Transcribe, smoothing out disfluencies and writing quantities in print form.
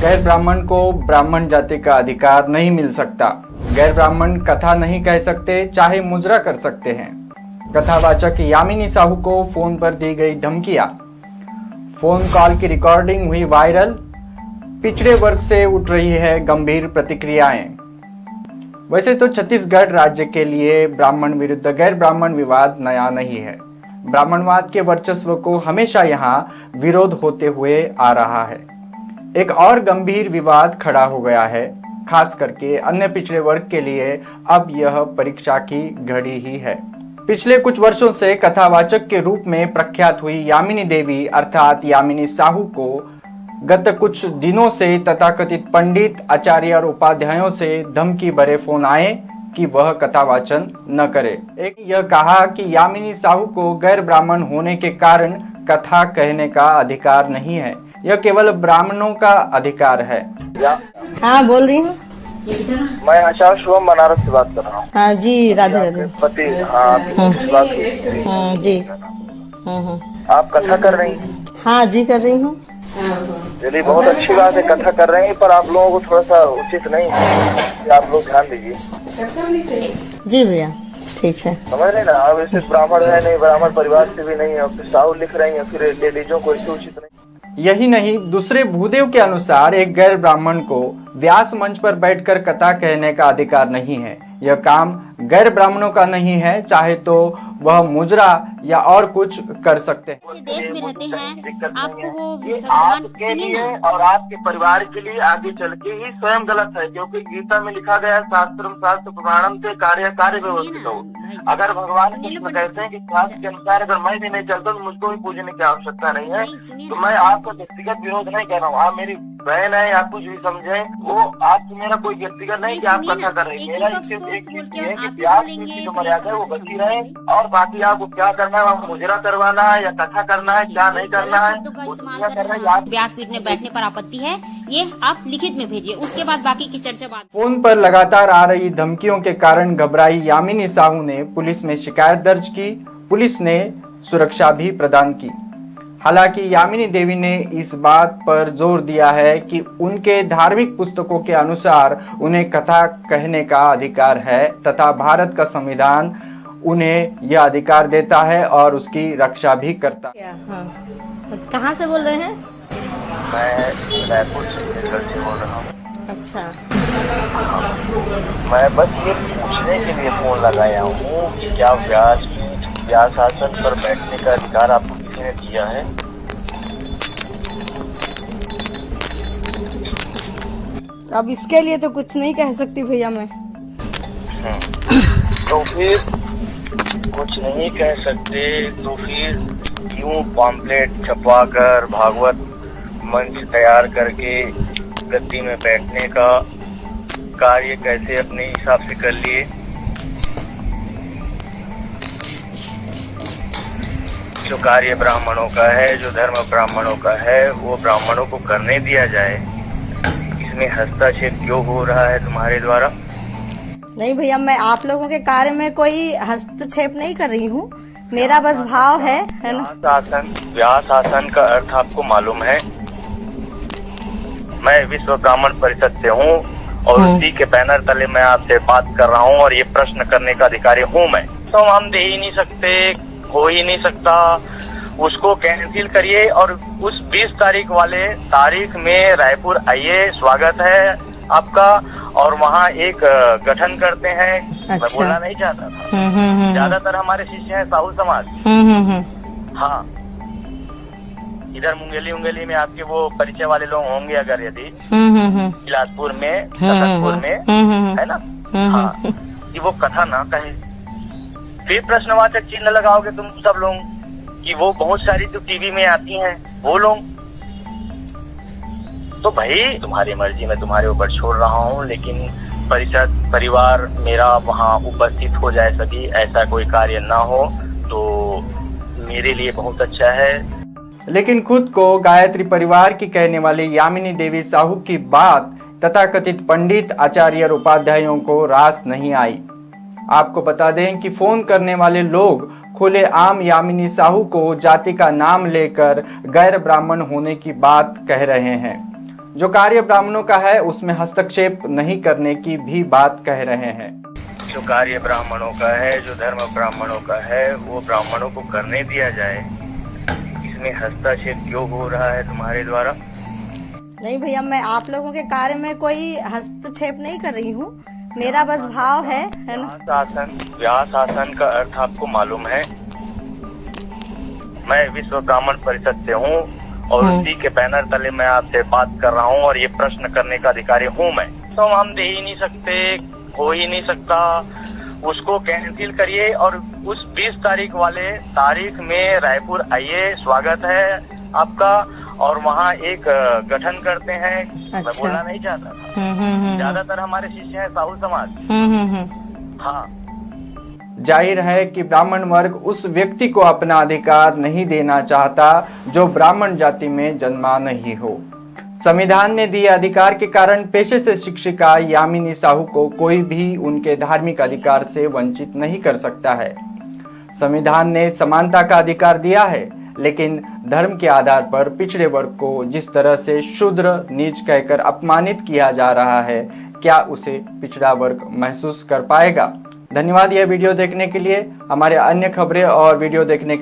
गैर ब्राह्मण को ब्राह्मण जाति का अधिकार नहीं मिल सकता। गैर ब्राह्मण कथा नहीं कह सकते, चाहे मुजरा कर सकते हैं। कथावाचक यामिनी साहू को फोन पर दी गई धमकियां। फोन कॉल की रिकॉर्डिंग हुई वायरल। पिछड़े वर्ग से उठ रही है गंभीर प्रतिक्रियाएं। वैसे तो छत्तीसगढ़ राज्य के लिए ब्राह्मण विरुद्ध गैर ब्राह्मण विवाद नया नहीं है। ब्राह्मणवाद के वर्चस्व को हमेशा यहाँ विरोध होते हुए आ रहा है। एक और गंभीर विवाद खड़ा हो गया है, खास करके अन्य पिछड़े वर्ग के लिए अब यह परीक्षा की घड़ी ही है। पिछले कुछ वर्षों से कथावाचक के रूप में प्रख्यात हुई यामिनी देवी अर्थात यामिनी साहू को गत कुछ दिनों से तथाकथित पंडित, आचार्य और उपाध्यायों से धमकी भरे फोन आए कि वह कथावाचन न करे। एक यह कहा कि यामिनी साहू को गैर ब्राह्मण होने के कारण कथा कहने का अधिकार नहीं है, यह केवल ब्राह्मणों का अधिकार है। हाँ, बोल रही हूँ। मैं आचार्य शुभम बनारस से बात कर रहा हूँ। हाँ जी, राधे राधे। पति, हाँ जी। आप कथा कर रही हैं? हाँ जी, कर रही हूँ। चलिए, बहुत अच्छी बात है, कथा कर रहे हैं, पर आप लोगों को थोड़ा सा उचित नहीं है, आप लोग ध्यान दीजिए। जी भैया, ठीक है। समझ रहे ना, आप ऐसे ब्राह्मण है नहीं, ब्राह्मण परिवार से भी नहीं है, फिर साहू लिख रही है, फिर लेडीजों को ऐसे उचित नहीं। यही नहीं, दूसरे भूदेव के अनुसार एक गैर ब्राह्मण को व्यास मंच पर बैठकर कथा कहने का अधिकार नहीं है। यह काम गैर ब्राह्मणों का नहीं है, चाहे तो वह मुजरा या और कुछ कर सकते हैं। देश में रहते हैं, आपको वो आपके लिए और आपके परिवार के लिए आगे चल के ही स्वयं गलत है, क्योंकि गीता में लिखा गया शास्त्रम शास्त्र प्रमाणम से कार्य कार्य व्यवस्थित हो। अगर भगवान कृष्ण कहते हैं कि शास्त्र के अनुसार अगर मैं भी नहीं चलता तो मुझको भी पूजने की आवश्यकता नहीं है, तो मैं आपका व्यक्तिगत विरोध नहीं कर रहा हूँ। आप मेरी बहन है, आप कुछ भी समझे, वो आपसे मेरा कोई व्यक्तिगत नहीं कि आप कथा कर रही है। मेरा सिर्फ एक चीज है कि आपकी जो मर्यादा है वो बची रहे, और बाकी आपको क्या करना है, मुजरा करवाना है या कथा करना है, क्या नहीं करना है, व्यासपीठ में बैठने पर आपत्ति है, ये आप लिखित में भेजिए, उसके बाद बाकी की चर्चा बाद। फोन पर लगातार आ रही धमकियों के कारण घबराई यामिनी साहू ने पुलिस में शिकायत दर्ज की। पुलिस ने सुरक्षा भी प्रदान की। हालांकि यामिनी देवी ने इस बात पर जोर दिया है कि उनके धार्मिक पुस्तकों के अनुसार उन्हें कथा कहने का अधिकार है तथा भारत का संविधान उन्हें यह अधिकार देता है और उसकी रक्षा भी करता है। हाँ। कहाँ से बोल रहे हैं? मैं रायपुर से बोल रहा हूँ। अच्छा। मैं बस ये पूछने के लिए फोन लगाया हूँ कि क्या व्यास आसन पर बैठने का अधिकार आपको किसी ने दिया है? अब इसके लिए तो कुछ नहीं कह सकती भैया मैं। तो फिर कुछ नहीं कह सकते तो फिर क्यों पॉम्पलेट छपवाकर भागवत मंच तैयार करके गद्दी में बैठने का कार्य कैसे अपने हिसाब से कर लिए? जो कार्य ब्राह्मणों का है, जो धर्म ब्राह्मणों का है, वो ब्राह्मणों को करने दिया जाए। इसमें हस्तक्षेप क्यों हो रहा है तुम्हारे द्वारा? नहीं भैया, मैं आप लोगों के कार्य में कोई हस्तक्षेप नहीं कर रही हूँ, मेरा बस भाव है ना। व्यास आसन का अर्थ आपको मालूम है? मैं विश्व ब्राह्मण परिषद से हूँ और उसी के बैनर तले मैं आपसे बात कर रहा हूँ और ये प्रश्न करने का अधिकारी हूँ मैं। तो हम दे ही नहीं सकते, हो ही नहीं सकता, उसको कैंसिल करिए और उस 20 तारीख वाले तारीख में रायपुर आइए, स्वागत है आपका। और वहाँ एक गठन करते हैं। अच्छा। मैं बोलना नहीं चाहता था। ज्यादातर हमारे शिष्य हैं साहू समाज। हाँ, इधर मुंगेली में आपके वो परिचय वाले लोग होंगे अगर यदि बिलासपुर में, सततपुर में, है ना? हाँ, कि वो कथा ना कहे। फिर प्रश्नवाचक चिन्ह लगाओगे तुम सब लोग कि वो बहुत सारी जो टीवी में आती हैं वो लोग। तो भाई तुम्हारी मर्जी, मैं तुम्हारे ऊपर छोड़ रहा हूँ, लेकिन परिषद परिवार मेरा वहाँ उपस्थित हो जाए सभी, ऐसा कोई कार्य ना हो तो मेरे लिए बहुत अच्छा है। लेकिन खुद को गायत्री परिवार की कहने वाली यामिनी देवी साहू की बात तथाकथित पंडित, आचार्य और उपाध्यायों को रास नहीं आई। आपको बता दें कि फोन करने वाले लोग खुलेआम यामिनी साहू को जाति का नाम लेकर गैर ब्राह्मण होने की बात कह रहे हैं। जो कार्य ब्राह्मणों का है उसमें हस्तक्षेप नहीं करने की भी बात कह रहे हैं। जो कार्य ब्राह्मणों का है, जो धर्म ब्राह्मणों का है, वो ब्राह्मणों को करने दिया जाए। इसमें हस्तक्षेप क्यों हो रहा है तुम्हारे द्वारा? नहीं भैया, मैं आप लोगों के कार्य में कोई हस्तक्षेप नहीं कर रही हूँ, मेरा बस भाव है ना। व्यास आसन का अर्थ आपको मालूम है? मैं विश्व ब्राह्मण परिषद से हूँ और उसी के बैनर तले मैं आपसे बात कर रहा हूँ और ये प्रश्न करने का अधिकारी हूँ मैं। तो हम दे ही नहीं सकते, हो ही नहीं सकता, उसको कैंसिल करिए और उस 20 तारीख वाले तारीख में रायपुर आइए, स्वागत है आपका। और वहाँ एक गठन करते हैं। मैं बोलना नहीं चाहता था, ज्यादातर हमारे शिष्य हैं साहू समाज। हाँ, जाहिर है कि ब्राह्मण वर्ग उस व्यक्ति को अपना अधिकार नहीं देना चाहता जो ब्राह्मण जाति में जन्मा नहीं हो। संविधान ने दिए अधिकार के कारण पेशे से शिक्षिका यामिनी साहू को कोई भी उनके धार्मिक अधिकार से वंचित नहीं कर सकता है। संविधान ने समानता का अधिकार दिया है, लेकिन धर्म के आधार पर पिछड़े वर्ग को जिस तरह से शूद्र नीच कहकर अपमानित किया जा रहा है, क्या उसे पिछड़ा वर्ग महसूस कर पाएगा? धन्यवाद यह वीडियो देखने के लिए। हमारे अन्य खबरें और वीडियो देखने